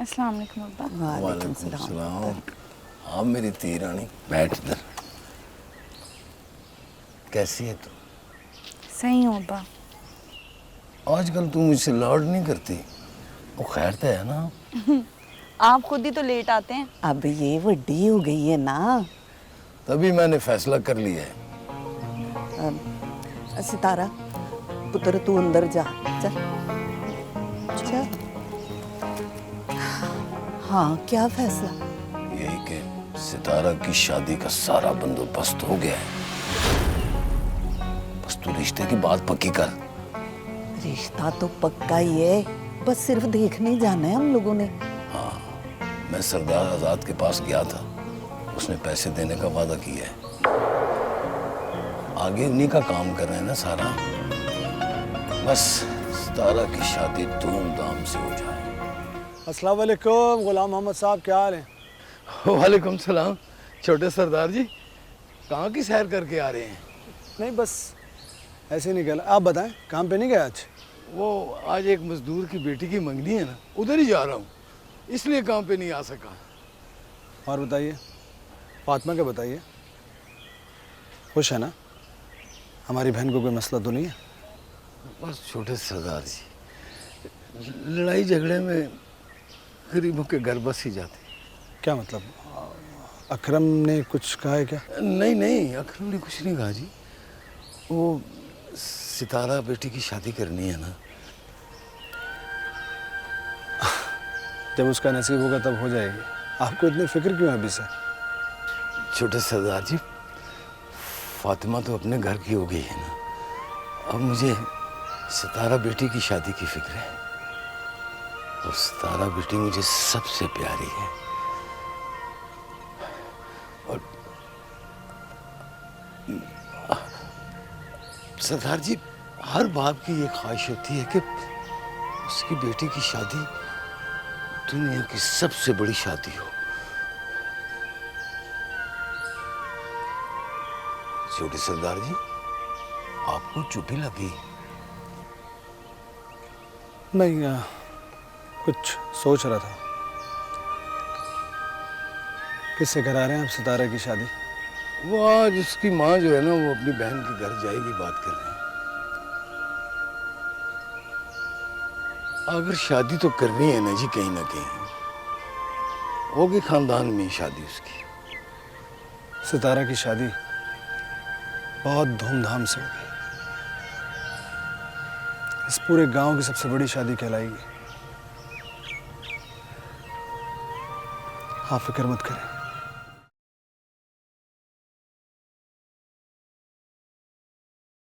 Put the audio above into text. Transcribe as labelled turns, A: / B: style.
A: अस्सलाम वालेकुम अब्बा।
B: वालेकुम सलाम। हाँ मेरी ती रानी, बैठ इधर। कैसी है तू?
A: सही हूँ अब्बा।
B: आजकल तू मुझसे लाड नहीं करती। वो खैर तो है ना?
A: आप खुद ही तो लेट आते हैं।
C: अब ये वड्डी हो गई है ना।
B: तभी मैंने फैसला कर लिया है।
C: सितारा पुत्र तू अंदर जा। चल चल। हाँ क्या फैसला?
B: यही कि सितारा की शादी का सारा बंदोबस्त हो गया है। बस तू रिश्ते की बात पक्की कर।
C: रिश्ता तो पक्का ही है, बस सिर्फ देखने जाना है हम लोगों ने।
B: मैं सरदार आजाद के पास गया था, उसने पैसे देने का वादा किया है। आगे उन्हीं का काम कर रहे हैं ना सारा। बस सितारा की शादी धूमधाम से हो जाए।
D: अस्सलाम वालेकुम गुलाम मोहम्मद साहब, क्या हाल है?
B: वालेकुम सलाम। छोटे सरदार जी, कहाँ की सैर करके आ रहे हैं?
D: नहीं बस ऐसे ही निकला। आप बताएं, काम पे नहीं गए आज?
B: वो आज एक मजदूर की बेटी की मंगनी है ना, उधर ही जा रहा हूँ, इसलिए काम पे नहीं आ सका।
D: और बताइए, फातिमा का बताइए, खुश है ना? हमारी बहन को कोई मसला तो नहीं है?
B: बस छोटे सरदार जी, लड़ाई झगड़े में गरीबों के घर बस ही जाते।
D: क्या मतलब, अकरम ने कुछ कहा है क्या?
B: नहीं नहीं, अकरम ने कुछ नहीं कहा जी। वो सितारा बेटी की शादी करनी है ना।
D: जब उसका नसीब होगा तब हो जाएगी। आपको इतनी फिक्र क्यों है अभी से?
B: छोटे सरदार जी, फातिमा तो अपने घर की हो गई है ना, अब मुझे सितारा बेटी की शादी की फिक्र है। और सितारा बेटी मुझे सबसे प्यारी है। और सरदार जी, हर बाप की ये ख्वाहिश होती है कि उसकी बेटी की शादी दुनिया की सबसे बड़ी शादी हो। छोटे सरदार जी, आपको चुप्पी लगी?
D: नहीं, कुछ सोच रहा था। किससे करा रहे हैं आप सितारा की शादी?
B: वो आज उसकी माँ जो है ना, वो अपनी बहन के घर जाएगी, बात कर रहे हैं। अगर शादी तो करनी है ना जी, कहीं ना कहीं होगी, खानदान में शादी उसकी।
D: सितारा की शादी बहुत धूमधाम से होगी। इस पूरे गांव की सबसे बड़ी शादी कहलाएगी। आप फिक्र मत करें।